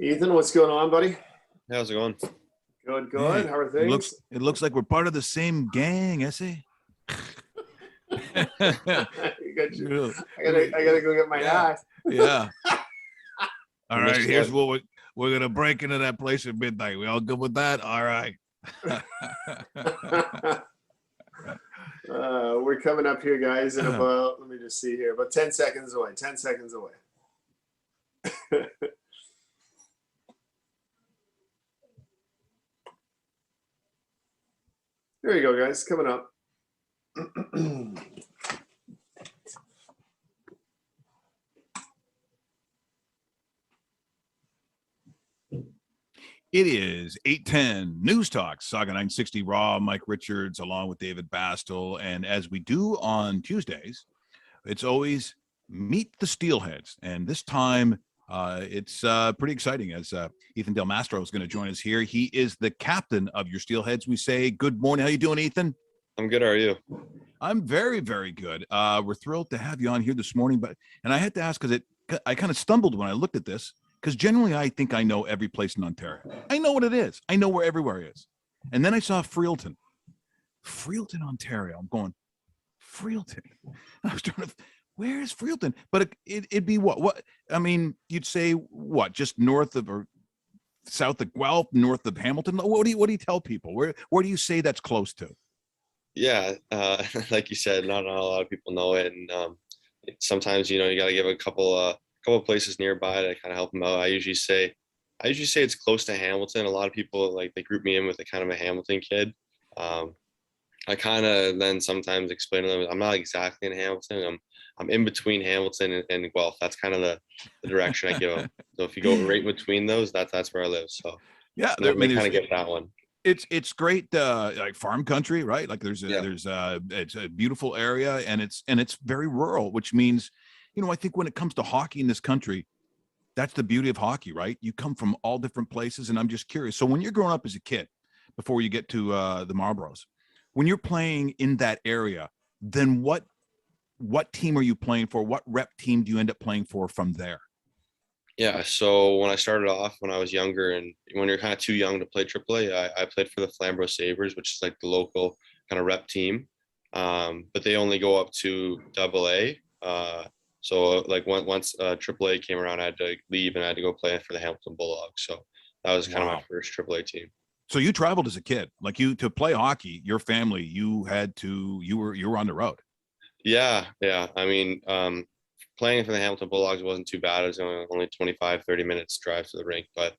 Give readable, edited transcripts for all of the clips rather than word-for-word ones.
Ethan, what's going on, buddy? How's it going? Good. Hey, How are things? it looks like we're part of the same gang, Essie. I gotta go get my hat. Yeah. All right, Missed here's one. what we're gonna break into that place at midnight. We all good with that? All right. We're coming up here, guys, in about, let me just see here, about 10 seconds away. 10 seconds away. There you go, guys. Coming up. It is 8:10 Newstalk Sauga 960 Raw. Mike Richards along with David Bastl, and as we do on Tuesdays, it's always meet the Steelheads, and this time it's pretty exciting as Ethan Del Mastro is going to join us here. He is the captain of your Steelheads. We say good morning. How you doing, Ethan? I'm good. How are you? I'm very, very good. We're thrilled to have you on here this morning, and I had to ask because I kind of stumbled when I looked at this, because generally I think I know every place in Ontario. I know what it is. I know where everywhere is. And then I saw Freelton, Ontario. I'm going, Freelton. I was trying to, where is Freelton? But it'd be what? I mean, you'd say what? Just north of or south of Guelph, north of Hamilton. What do you tell people? Where do you say that's close to? Yeah, like you said, not a lot of people know it, and sometimes you got to give a couple places nearby to kind of help them out. I usually say it's close to Hamilton. A lot of people they group me in with a kind of a Hamilton kid. I kind of then sometimes explain to them I'm not exactly in Hamilton. I'm in between Hamilton and Guelph. That's kind of the direction I give them. So if you go right between those, that's where I live. So yeah, they kind of get that one. It's great, like farm country, right? Like it's a beautiful area, and it's very rural, which means, I think when it comes to hockey in this country, that's the beauty of hockey, right? You come from all different places, and I'm just curious. So when you're growing up as a kid, before you get to the Marlboros, when you're playing in that area, then what team are you playing for? What rep team do you end up playing for from there? Yeah, so when I started off when I was younger, and when you're kind of too young to play AAA, I played for the Flamborough Sabres, which is like the local kind of rep team. But they only go up to AA. So once AAA came around, I had to leave and I had to go play for the Hamilton Bulldogs. So that was kind of my first AAA team. So you traveled as a kid, to play hockey. Your family, you were on the road. Yeah. I mean, playing for the Hamilton Bulldogs wasn't too bad. It was only 25, 30 minutes drive to the rink. But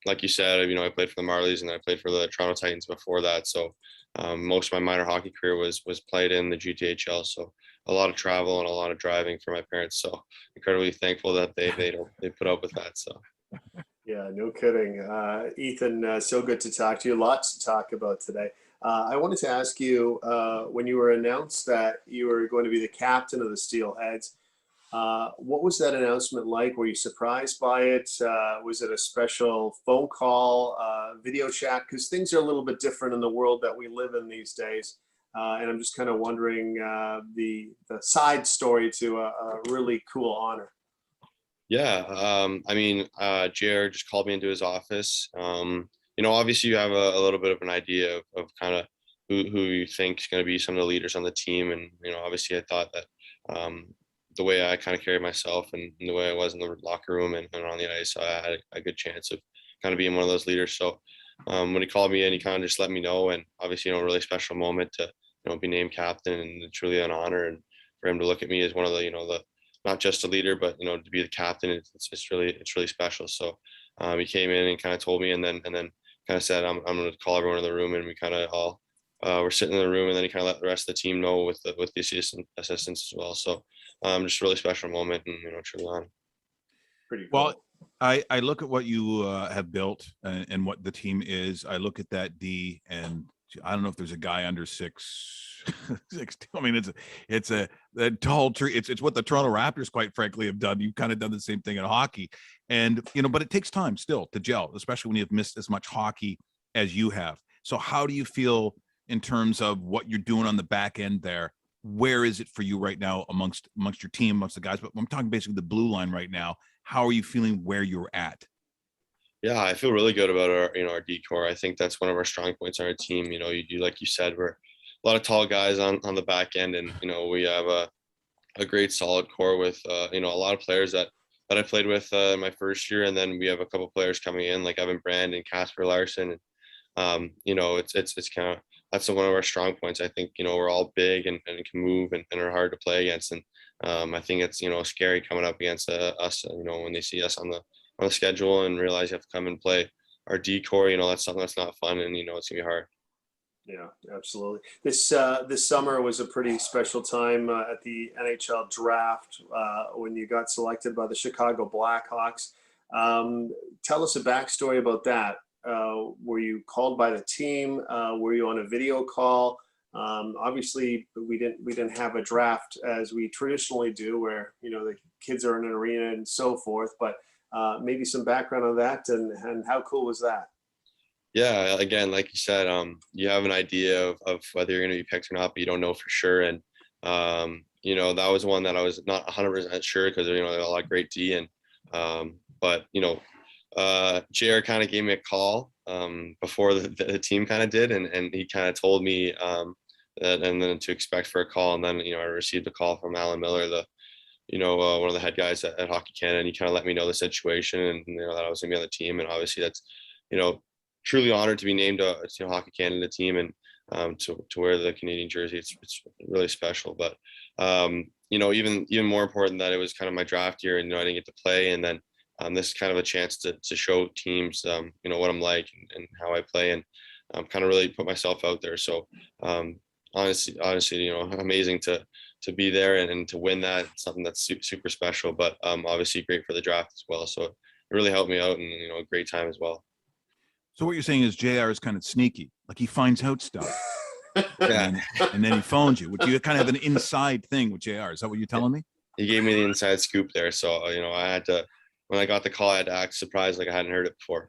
like you said, I played for the Marlies and I played for the Toronto Titans before that. So most of my minor hockey career was played in the GTHL. So a lot of travel and a lot of driving for my parents. So incredibly thankful that they put up with that. So. Yeah, no kidding. Ethan, so good to talk to you. Lots to talk about today. I wanted to ask you, when you were announced that you were going to be the captain of the Steelheads, what was that announcement like? Were you surprised by it? Was it a special phone call, video chat? Because things are a little bit different in the world that we live in these days. And I'm just kind of wondering the side story to a really cool honor. Yeah, JR just called me into his office. Obviously you have a little bit of an idea of kind of who you think is going to be some of the leaders on the team. And, obviously I thought that the way I kind of carried myself and the way I was in the locker room and on the ice, I had a good chance of kind of being one of those leaders. So when he called me in, he kind of just let me know, and obviously, a really special moment to, be named captain, and it's really an honor. And for him to look at me as one of the not just a leader, but, to be the captain, it's really special. So he came in and kind of told me, and then kind of said, I'm going to call everyone in the room, and we kind of all were sitting in the room, and then he kind of let the rest of the team know with the assistants as well. So just a really special moment, and, truly on. Pretty cool. Well, I look at what you have built and what the team is. I look at that D, and I don't know if there's a guy under 6'6". I mean, it's a tall tree. It's what the Toronto Raptors, quite frankly, have done. You've kind of done the same thing in hockey, and but it takes time still to gel, especially when you've missed as much hockey as you have. So how do you feel in terms of what you're doing on the back end there? Where is it for you right now amongst your team, amongst the guys? But I'm talking basically the blue line right now. How are you feeling where you're at? Yeah, I feel really good about our decor. I think that's one of our strong points on our team. You like you said, we're a lot of tall guys on the back end, and we have a great solid core with a lot of players that I played with my first year, and then we have a couple players coming in like Evan Brand and Casper Larson. It's kind of that's one of our strong points. I think we're all big and can move and are hard to play against, and I think it's scary coming up against us. When they see us on the schedule and realize you have to come and play our decor. That's something that's not fun, and it's gonna be hard. Yeah, absolutely. This summer was a pretty special time at the NHL Draft when you got selected by the Chicago Blackhawks. Tell us a backstory about that. Were you called by the team? Were you on a video call? Obviously, we didn't have a draft as we traditionally do, where the kids are in an arena and so forth. But maybe some background on that and how cool was that? Yeah, again, like you said, you have an idea of whether you're going to be picked or not, but you don't know for sure. And that was one that I was not 100% sure because there a lot of great D, and but JR kind of gave me a call before the team kind of did, and he kind of told me that, and then to expect for a call, and then I received a call from Alan Miller, the one of the head guys at Hockey Canada, and he kind of let me know the situation, and that I was gonna be on the team, and obviously that's truly honored to be named a Hockey Canada team, and to wear the Canadian jersey. It's really special. But even more important that it was kind of my draft year, and I didn't get to play, and then this is kind of a chance to show teams what I'm like and how I play, and kind of really put myself out there. So honestly, amazing to be there and to win that. It's something that's super special, but obviously great for the draft as well. So it really helped me out, and a great time as well. So what you're saying is JR is kind of sneaky, like he finds out stuff. Yeah. And then he phones you. Would you kind of have an inside thing with JR? Is that what you're telling me? He gave me the inside scoop there. So, I had to, when I got the call, I had to act surprised like I hadn't heard it before.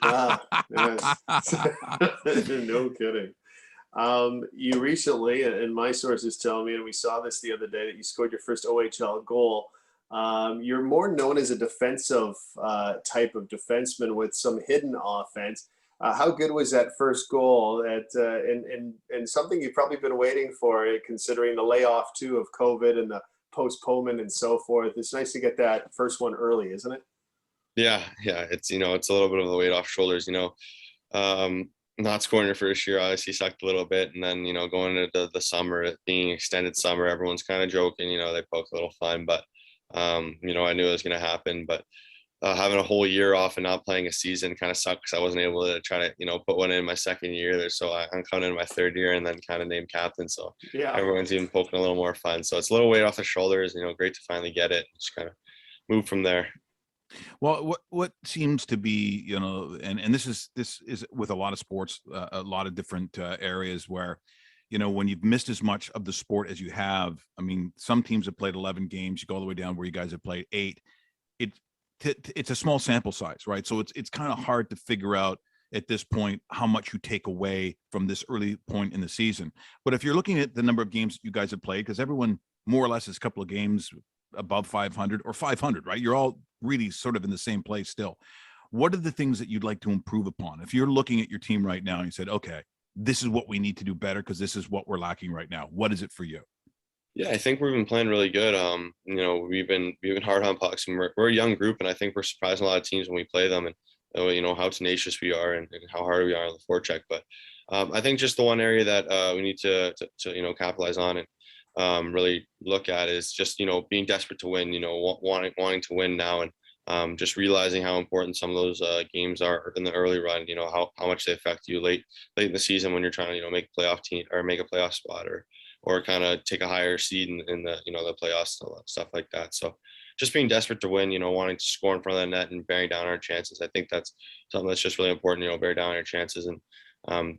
Wow. Yes. No kidding. You recently, and my sources tell me, and we saw this the other day, that you scored your first OHL goal. You're more known as a defensive type of defenseman with some hidden offense. How good was that first goal? And something you've probably been waiting for, considering the layoff too of COVID and the postponement and so forth. It's nice to get that first one early, isn't it? Yeah. It's it's a little bit of the weight off shoulders. Not scoring your first year obviously sucked a little bit, and then going into the summer, it being extended summer, everyone's kind of joking. They poke a little fun, but I knew it was going to happen. But having a whole year off and not playing a season kind of sucked because I wasn't able to try to put one in my second year there. So I'm coming in my third year and then kind of named captain. So Yeah, everyone's even poking a little more fun. So it's a little weight off the shoulders. Great to finally get it. Just kind of move from there. Well, what seems to be, and this is with a lot of sports, a lot of different areas where, when you've missed as much of the sport as you have. I mean, some teams have played 11 games. You go all the way down where you guys have played 8. It's a small sample size, right? So it's kind of hard to figure out at this point how much you take away from this early point in the season. But if you're looking at the number of games you guys have played, because everyone more or less is a couple of games above 500 or 500, right? You're all really sort of in the same place still. What are the things that you'd like to improve upon? If you're looking at your team right now and you said, okay, this is what we need to do better because this is what we're lacking right now. What is it for you? Yeah, I think we've been playing really good. We've been hard on pucks, and we're a young group, and I think we're surprising a lot of teams when we play them, and how tenacious we are and how hard we are on the forecheck. But I think just the one area that we need to capitalize on and really look at is just being desperate to win. Wanting to win now, and just realizing how important some of those games are in the early run. How much they affect you late in the season when you're trying to make a playoff team or make a playoff spot or kind of take a higher seed in the the playoffs, stuff like that. So just being desperate to win, wanting to score in front of the net and bearing down our chances. I think that's something that's just really important. Bear down our chances and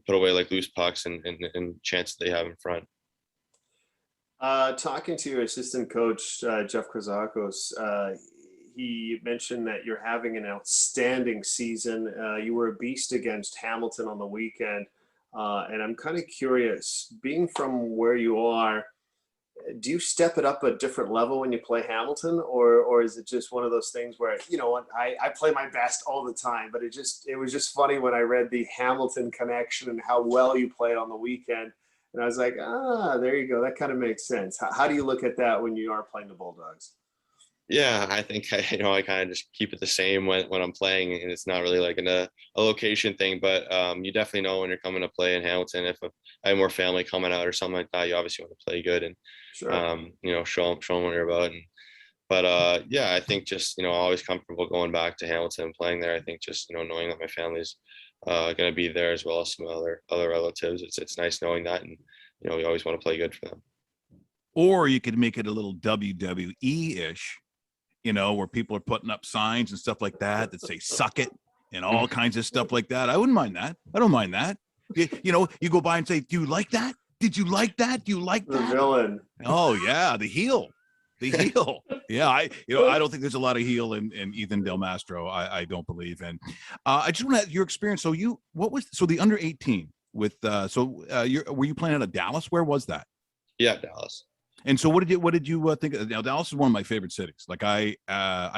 put away like loose pucks and chances they have in front. Talking to your assistant coach, Jeff Krazakos, he mentioned that you're having an outstanding season. You were a beast against Hamilton on the weekend. And I'm kind of curious, being from where you are, do you step it up a different level when you play Hamilton, or is it just one of those things where, you know what, I play my best all the time, but it was just funny when I read the Hamilton connection and how well you played on the weekend. And I was like, there you go. That kind of makes sense. How do you look at that when you are playing the Bulldogs? Yeah, I think I kind of just keep it the same when I'm playing, and it's not really like a location thing. But you definitely know when you're coming to play in Hamilton. If I have more family coming out or something like that, you obviously want to play good and Sure. show them what you're about. But yeah, I think just always comfortable going back to Hamilton and playing there. I think just knowing that my family's going to be there as well as some other relatives. It's nice knowing that, and we always want to play good for them. Or you could make it a little WWE-ish, where people are putting up signs and stuff like that say "suck it" and all kinds of stuff like that. I wouldn't mind that. I don't mind that. You go by and say, "Do you like that? Did you like that? Do you like that?" The villain. Oh yeah, the heel. Yeah, I don't think there's a lot of heel in Ethan Del Mastro. I don't believe. And I just want to your experience. So the under 18 with were you playing out of Dallas? Where was that? Yeah, Dallas. And so what did you think? Now Dallas is one of my favorite cities. Like I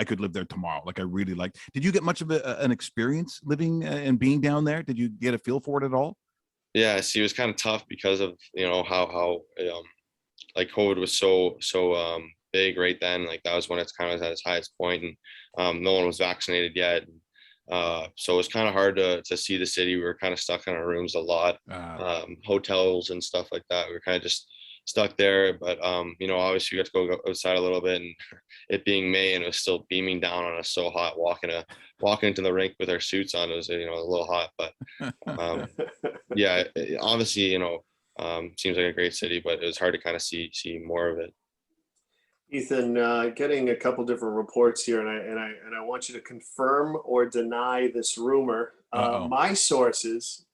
could live there tomorrow. Like I really liked. Did you get much of an experience living and being down there? Did you get a feel for it at all? Yeah, see, it was kind of tough because of how like COVID was so big right then. Like that was when it's kind of at its highest point, and no one was vaccinated yet. So it was kind of hard to see the city. We were kind of stuck in our rooms a lot, hotels and stuff like that. We were kind of just stuck there. But obviously we got to go outside a little bit, and it being May and it was still beaming down on us, so hot. Walking into the rink with our suits on, it was a little hot. But yeah, obviously seems like a great city, but it was hard to kind of see more of it. Ethan, getting a couple different reports here, and I want you to confirm or deny this rumor. My sources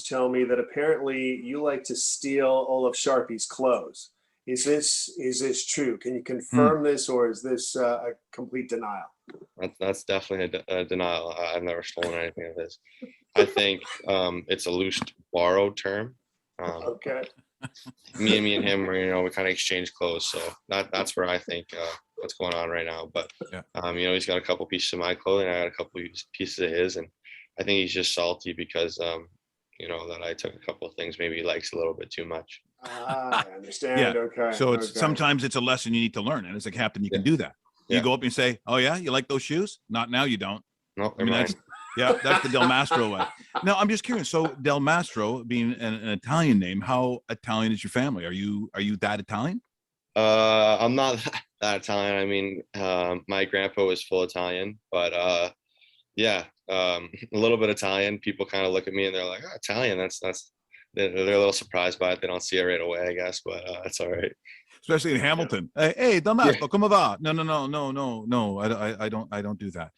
tell me that apparently you like to steal Olaf Sharpie's clothes. Is this true? Can you confirm this, or is this a complete denial? That's definitely a denial. I've never stolen anything of his. I think it's a loose borrowed term. Okay. Me and him were, we kind of exchanged clothes, so that's where I think what's going on right now. But he's got a couple pieces of my clothing, I got a couple pieces of his, and I think he's just salty because that I took a couple of things maybe he likes a little bit too much. I understand. Yeah. Okay. So sometimes it's a lesson you need to learn, and as a captain, you can do that. You go up and say, "Oh yeah, you like those shoes?" Not now, you don't. No, I mean that's the Del Mastro way. Now I'm just curious. So Del Mastro being an Italian name, how Italian is your family? Are you that Italian? I'm not that Italian. I mean, my grandpa was full Italian, but a little bit Italian. People kind of look at me and they're like, "Oh, Italian." They're a little surprised by it. They don't see it right away, I guess, but it's all right. Especially in Hamilton. Hey, Del Mastro, come va? No. I don't do that.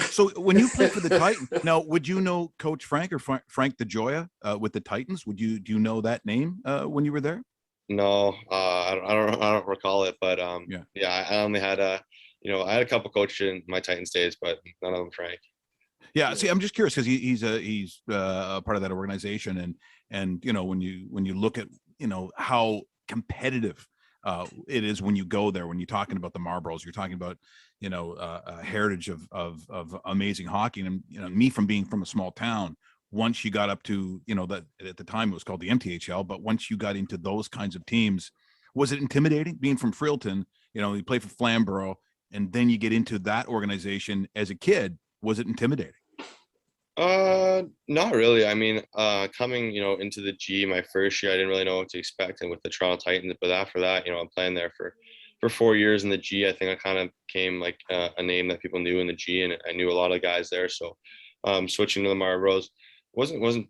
So when you played for the Titans, now would you know Coach Frank or Frank DeGioia with the Titans? Do you know that name when you were there? No, I don't recall it, but I only had I had a couple coaches in my Titans days, but none of them Frank. Yeah, see, I'm just curious because he's a part of that organization, and when you look at how competitive it is when you go there, when you're talking about the Marlboros, you're talking about a heritage of amazing hockey, and me from being from a small town. Once you got up to that at the time it was called the MTHL, but once you got into those kinds of teams, was it intimidating being from Freelton? You play for Flamborough, and then you get into that organization as a kid. Was it intimidating? Not really. I mean, coming, into the G my first year, I didn't really know what to expect, and with the Toronto Titans, but after that, I'm playing there for 4 years in the G. I think I kind of became like a name that people knew in the G, and I knew a lot of guys there. So, switching to the Marlboros wasn't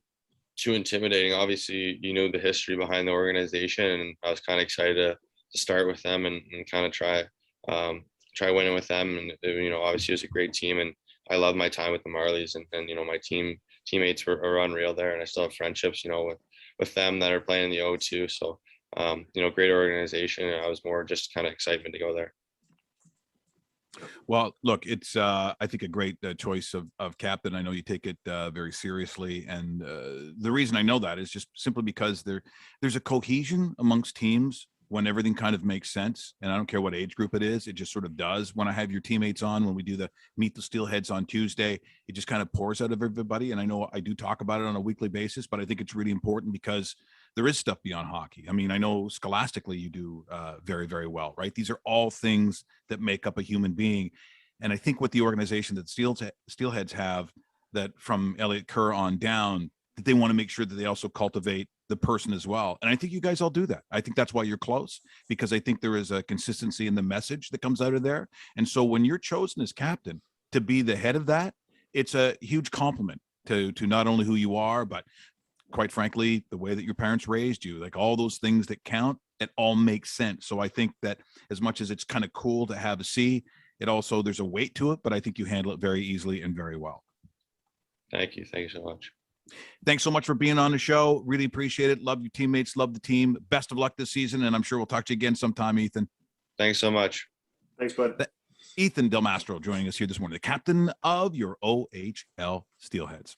too intimidating. Obviously, the history behind the organization, and I was kind of excited to start with them and kind of try winning with them. And obviously, it was a great team, and I love my time with the Marlies, and my teammates are unreal there, and I still have friendships, with them that are playing in the O2. So, great organization, and I was more just kind of excitement to go there. Well, look, it's I think a great choice of captain. I know you take it very seriously, and the reason I know that is just simply because there's a cohesion amongst teams when everything kind of makes sense. And I don't care what age group it is, it just sort of does. When I have your teammates on, when we do the Meet the Steelheads on Tuesday, it just kind of pours out of everybody. And I know I do talk about it on a weekly basis, but I think it's really important because there is stuff beyond hockey. I mean, I know scholastically you do very, very well, right? These are all things that make up a human being. And I think with the organization that Steelheads have, that from Elliot Kerr on down, that they want to make sure that they also cultivate the person as well. And I think you guys all do that. I think that's why you're close, because I think there is a consistency in the message that comes out of there. And so when you're chosen as captain to be the head of that, it's a huge compliment to not only who you are, but quite frankly, the way that your parents raised you, like all those things that count, it all makes sense. So I think that as much as it's kind of cool to have a C, it also, there's a weight to it, but I think you handle it very easily and very well. Thank you. Thank you so much. Thanks so much for being on the show. Really appreciate it. Love your teammates. Love the team. Best of luck this season. And I'm sure we'll talk to you again sometime, Ethan. Thanks so much. Thanks, bud. Ethan Del Mastro joining us here this morning, the captain of your OHL Steelheads.